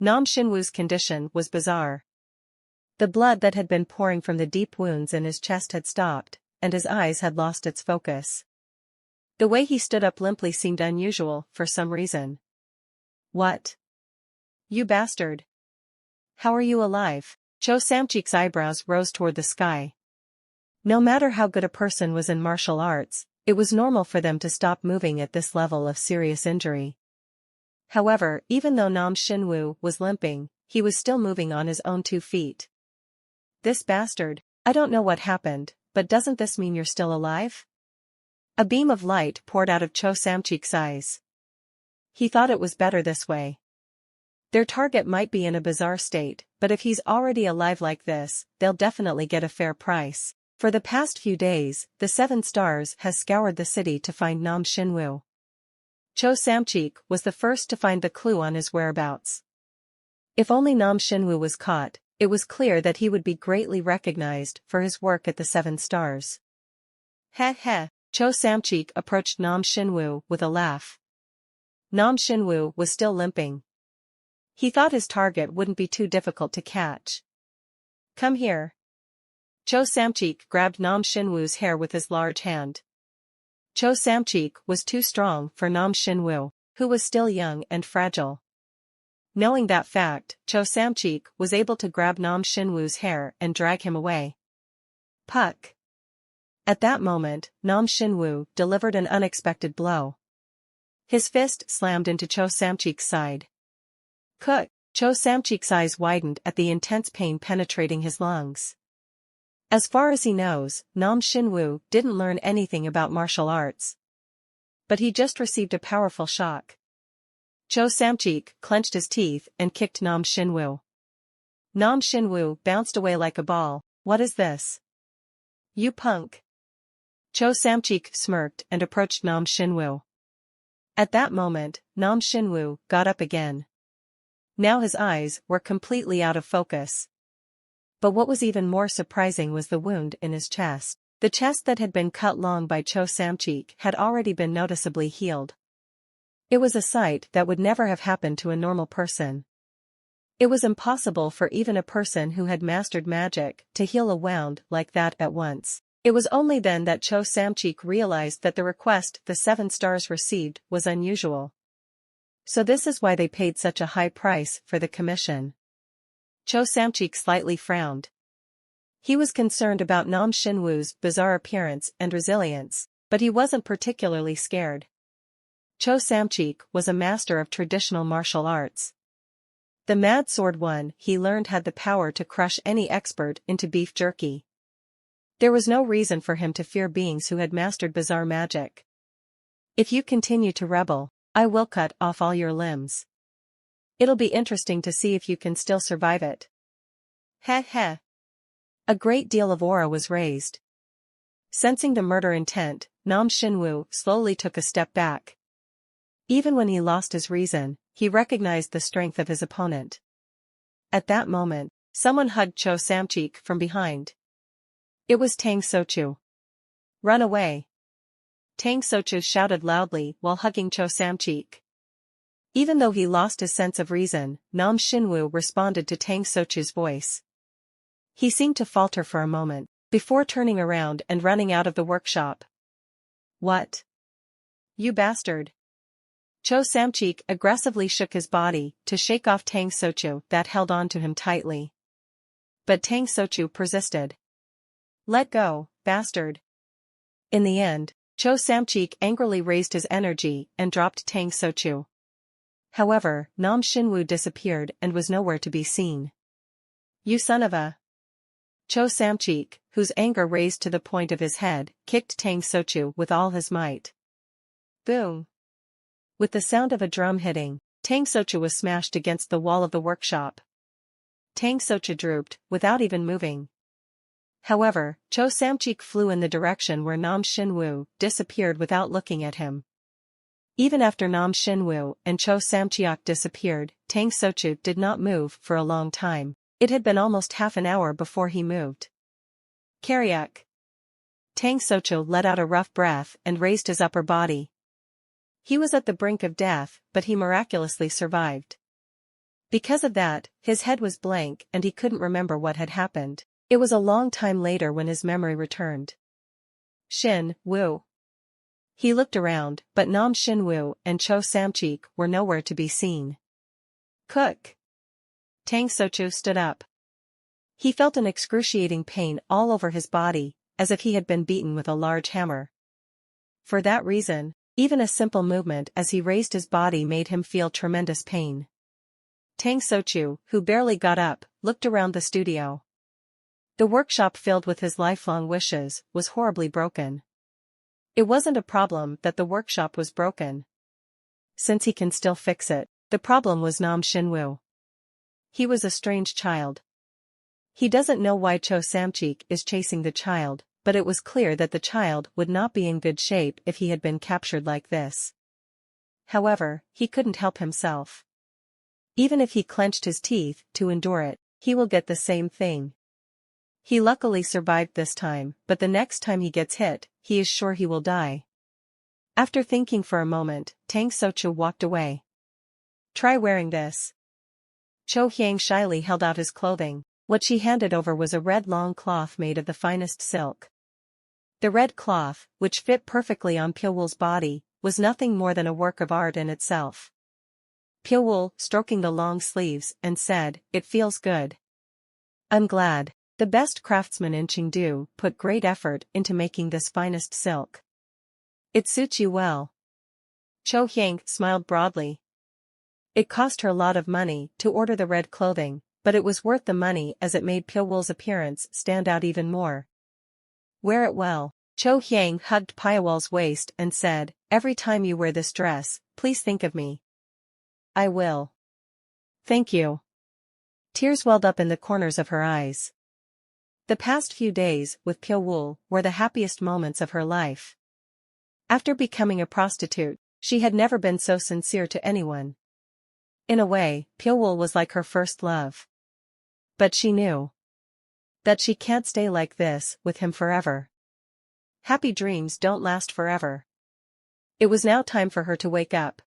Nam Xinwu's condition was bizarre. The blood that had been pouring from the deep wounds in his chest had stopped, and his eyes had lost its focus. The way he stood up limply seemed unusual for some reason. What? You bastard! How are you alive? Cho Samchik's eyebrows rose toward the sky. No matter how good a person was in martial arts, it was normal for them to stop moving at this level of serious injury. However, even though Nam Xinwu was limping, he was still moving on his own 2 feet. This bastard, I don't know what happened, but doesn't this mean you're still alive? A beam of light poured out of Cho Samchik's eyes. He thought it was better this way. Their target might be in a bizarre state, but if he's already alive like this, they'll definitely get a fair price. For the past few days, the 7 Stars has scoured the city to find Nam Xinwu. Cho Samchik was the first to find the clue on his whereabouts. If only Nam Xinwu was caught, it was clear that he would be greatly recognized for his work at the 7 Stars. Heh heh, Cho Samchik approached Nam Xinwu with a laugh. Nam Xinwu was still limping. He thought his target wouldn't be too difficult to catch. Come here. Cho Samchik grabbed Nam Xinwu's hair with his large hand. Cho Samchik was too strong for Nam Xinwu, who was still young and fragile. Knowing that fact, Cho Samchik was able to grab Nam Xinwu's hair and drag him away. Puck! At that moment, Nam Xinwu delivered an unexpected blow. His fist slammed into Cho Samchik's side. Cook! Cho Samchik's eyes widened at the intense pain penetrating his lungs. As far as he knows, Nam Xinwu didn't learn anything about martial arts. But he just received a powerful shock. Cho Samchik clenched his teeth and kicked Nam Xinwu. Nam Xinwu bounced away like a ball. What is this? You punk! Cho Samchik smirked and approached Nam Xinwu. At that moment, Nam Xinwu got up again. Now his eyes were completely out of focus. But what was even more surprising was the wound in his chest. The chest that had been cut long by Cho Samchik had already been noticeably healed. It was a sight that would never have happened to a normal person. It was impossible for even a person who had mastered magic to heal a wound like that at once. It was only then that Cho Samchik realized that the request the 7 Stars received was unusual. So this is why they paid such a high price for the commission. Cho Samchik slightly frowned. He was concerned about Nam Xinwu's bizarre appearance and resilience, but he wasn't particularly scared. Cho Samchik was a master of traditional martial arts. The Mad Sword one he learned had the power to crush any expert into beef jerky. There was no reason for him to fear beings who had mastered bizarre magic. If you continue to rebel, I will cut off all your limbs. It'll be interesting to see if you can still survive it. Heh heh. A great deal of aura was raised. Sensing the murder intent, Nam Xinwu slowly took a step back. Even when he lost his reason, he recognized the strength of his opponent. At that moment, someone hugged Cho Samchik from behind. It was Tang Sochu. Run away! Tang Sochu shouted loudly while hugging Cho Samchik. Even though he lost his sense of reason, Nam Xinwu responded to Tang Sochu's voice. He seemed to falter for a moment, before turning around and running out of the workshop. What? You bastard! Cho Samchik aggressively shook his body to shake off Tang Sochu that held on to him tightly. But Tang Sochu persisted. Let go, bastard! In the end, Cho Samchik angrily raised his energy and dropped Tang Sochu. However, Nam Xinwu disappeared and was nowhere to be seen. You son of a... Cho Samchik, whose anger raised to the point of his head, kicked Tang Sochu with all his might. Boom! With the sound of a drum hitting, Tang Sochu was smashed against the wall of the workshop. Tang Sochu drooped, without even moving. However, Cho Samchik flew in the direction where Nam Xinwu disappeared without looking at him. Even after Nam Xinwu and Cho Samchik disappeared, Tang Sochu did not move for a long time. It had been almost half an hour before he moved. Karyuk! Tang Sochu let out a rough breath and raised his upper body. He was at the brink of death, but he miraculously survived. Because of that, his head was blank and he couldn't remember what had happened. It was a long time later when his memory returned. Shin Woo. He looked around, but Nam Shinwoo and Cho Samcheek were nowhere to be seen. Cook. Tang Sochu stood up. He felt an excruciating pain all over his body, as if he had been beaten with a large hammer. For that reason, even a simple movement as he raised his body made him feel tremendous pain. Tang Sochu, who barely got up, looked around the studio. The workshop filled with his lifelong wishes was horribly broken. It wasn't a problem that the workshop was broken. Since he can still fix it, the problem was Nam Shinwoo. He was a strange child. He doesn't know why Cho Samcheek is chasing the child, but it was clear that the child would not be in good shape if he had been captured like this. However, he couldn't help himself. Even if he clenched his teeth to endure it, he will get the same thing. He luckily survived this time, but the next time he gets hit, he is sure he will die. After thinking for a moment, Tang Sochu walked away. Try wearing this. Cho Hyang shyly held out his clothing. What she handed over was a red long cloth made of the finest silk. The red cloth, which fit perfectly on Pyeolwul's body, was nothing more than a work of art in itself. Pyeolwul, stroking the long sleeves, and said, "It feels good. I'm glad. The best craftsman in Chengdu put great effort into making this finest silk. It suits you well." Cho Hyang smiled broadly. It cost her a lot of money to order the red clothing, but it was worth the money as it made Pyeolwul's appearance stand out even more. Wear it well. Cho Hyang hugged Pyeolwul's waist and said, "Every time you wear this dress, please think of me." "I will." "Thank you." Tears welled up in the corners of her eyes. The past few days with Pyeolwul were the happiest moments of her life. After becoming a prostitute, she had never been so sincere to anyone. In a way, Pyeolwul was like her first love. But she knew that she can't stay like this with him forever. Happy dreams don't last forever. It was now time for her to wake up.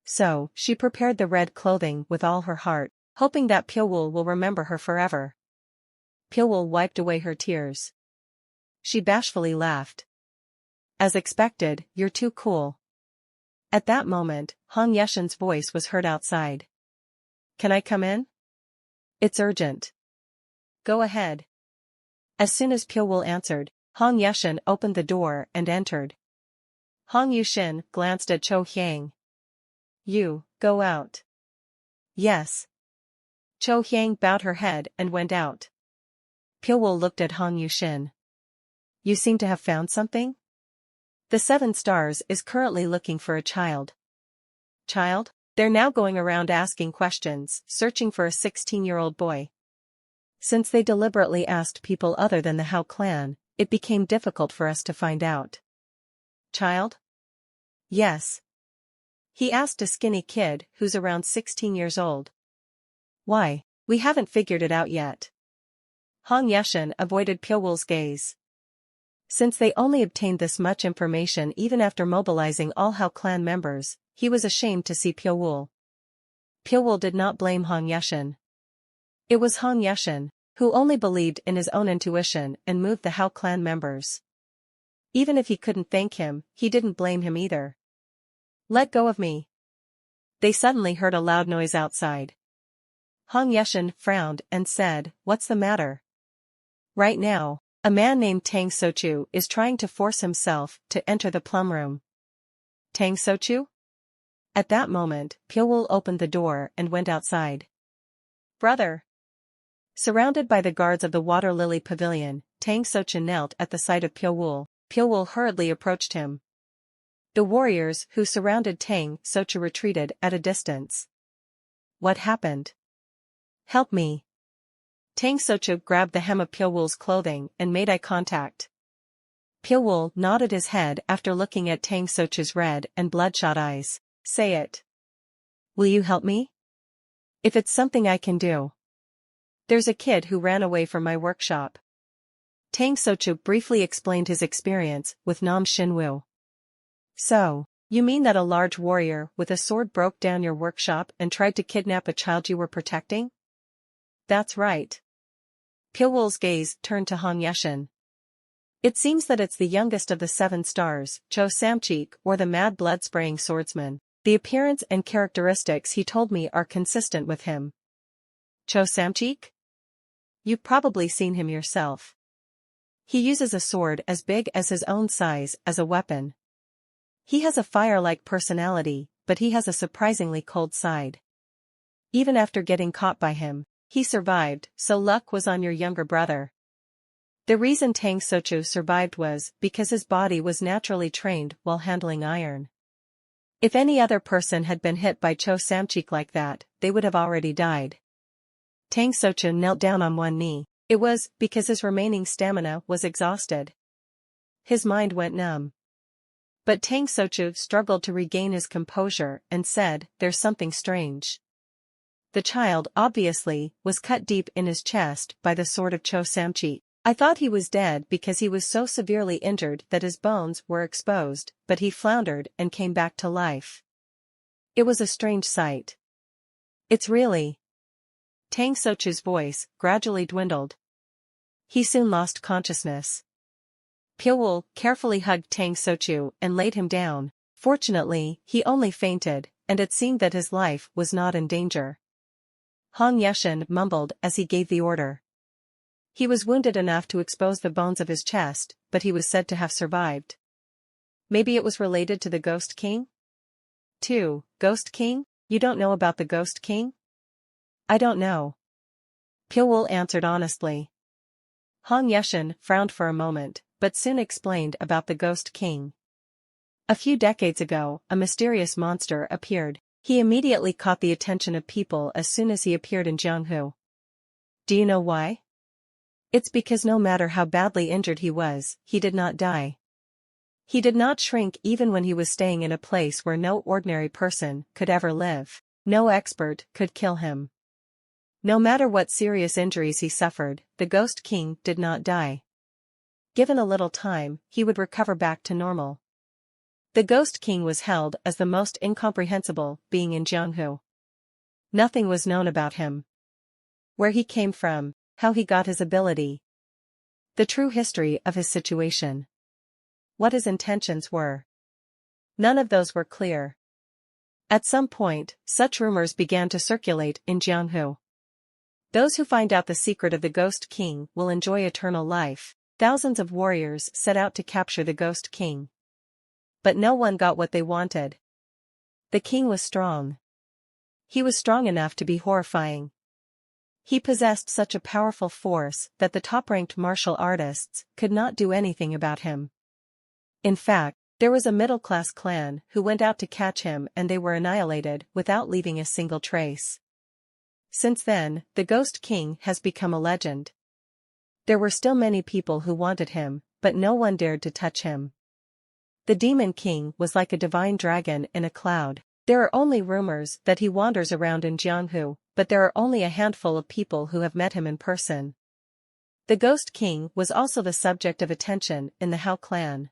So, she prepared the red clothing with all her heart, hoping that Pyeolwul will remember her forever. Pyeolwul wiped away her tears. She bashfully laughed. "As expected, you're too cool." At that moment, Hong Yeshin's voice was heard outside. "Can I come in? It's urgent." "Go ahead." As soon as Pyeolwul answered, Hong Yeshin opened the door and entered. Hong Yushin glanced at Cho Hyang. "You, go out." "Yes." Cho Hyang bowed her head and went out. Pyeolwul looked at Hong Yushin. "You seem to have found something? The Seven Stars is currently looking for a child." "Child?" "They're now going around asking questions, searching for a 16-year-old boy. Since they deliberately asked people other than the Hao clan, it became difficult for us to find out." "Child?" "Yes." He asked a skinny kid who's around 16 years old. "Why? We haven't figured it out yet." Hong Yeshin avoided Pyeolwul's gaze. Since they only obtained this much information even after mobilizing all Hao clan members, he was ashamed to see Pyeolwul. Pyeolwul did not blame Hong Yeshin. It was Hong Yeshin, who only believed in his own intuition and moved the Hao clan members. Even if he couldn't thank him, he didn't blame him either. "Let go of me." They suddenly heard a loud noise outside. Hong Yeshin frowned and said, "What's the matter?" "Right now, a man named Tang Sochu is trying to force himself to enter the plum room." "Tang Sochu?" At that moment, Pyeolwul opened the door and went outside. "Brother." Surrounded by the guards of the Water Lily Pavilion, Tang Sochu knelt at the sight of Pyeolwul. Pyeolwul hurriedly approached him. The warriors who surrounded Tang Sochu retreated at a distance. "What happened? Help me." Tang Sochu grabbed the hem of Pyeolwul's clothing and made eye contact. Pyeolwul nodded his head after looking at Tang Sochu's red and bloodshot eyes. "Say it. Will you help me? If it's something I can do." "There's a kid who ran away from my workshop." Tang Sochu briefly explained his experience with Nam Shinwoo. "So, You mean that a large warrior with a sword broke down your workshop and tried to kidnap a child you were protecting? That's right. Pyoul's gaze turned to Han Yeshin. It seems that it's the youngest of the 7 stars, Cho Samchik, or the mad blood-spraying swordsman. The appearance and characteristics he told me are consistent with him. Cho Samchik? You've probably seen him yourself. He uses a sword as big as his own size as a weapon. He has a fire-like personality, but he has a surprisingly cold side. Even after getting caught by him, he survived, so luck was on your younger brother. The reason Tang Sochu survived was because his body was naturally trained while handling iron. If any other person had been hit by Cho Samchik like that, they would have already died. Tang Sochu knelt down on one knee. It was because his remaining stamina was exhausted. His mind went numb. But Tang Sochu struggled to regain his composure and said, "There's something strange." The child, obviously, was cut deep in his chest by the sword of Cho Samchik. I thought he was dead because he was so severely injured that his bones were exposed, but he floundered and came back to life. It was a strange sight. It's really... Tang Sochu's voice gradually dwindled. He soon lost consciousness. Pyoul carefully hugged Tang Sochu and laid him down. Fortunately, he only fainted, and it seemed that his life was not in danger. Han Yeshin mumbled as he gave the order. He was wounded enough to expose the bones of his chest, but he was said to have survived. Maybe it was related to the Ghost King? 2. Ghost King? You don't know about the Ghost King? I don't know. Pyoul answered honestly. Han Yeshin frowned for a moment, but soon explained about the Ghost King. A few decades ago, a mysterious monster appeared. He immediately caught the attention of people as soon as he appeared in Jianghu. Do you know why? It's because no matter how badly injured he was, he did not die. He did not shrink even when he was staying in a place where no ordinary person could ever live. No expert could kill him. No matter what serious injuries he suffered, the Ghost King did not die. Given a little time, he would recover back to normal. The Ghost King was held as the most incomprehensible being in Jianghu. Nothing was known about him. Where he came from, how he got his ability. The true history of his situation. What his intentions were. None of those were clear. At some point, such rumors began to circulate in Jianghu. Those who find out the secret of the Ghost King will enjoy eternal life. Thousands of warriors set out to capture the Ghost King. But no one got what they wanted. The king was strong. He was strong enough to be horrifying. He possessed such a powerful force that the top-ranked martial artists could not do anything about him. In fact, there was a middle-class clan who went out to catch him and they were annihilated without leaving a single trace. Since then, the Ghost King has become a legend. There were still many people who wanted him, but no one dared to touch him. The Demon King was like a divine dragon in a cloud. There are only rumors that he wanders around in Jianghu, but there are only a handful of people who have met him in person. The Ghost King was also the subject of attention in the Hao clan.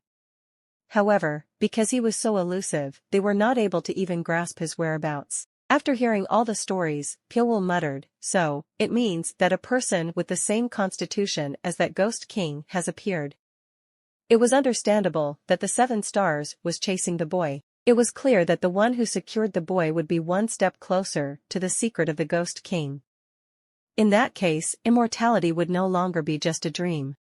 However, because he was so elusive, they were not able to even grasp his whereabouts. After hearing all the stories, Pyoul muttered, "So, it means that a person with the same constitution as that Ghost King has appeared." It was understandable that the 7 stars was chasing the boy. It was clear that the one who secured the boy would be one step closer to the secret of the Ghost King. In that case, immortality would no longer be just a dream.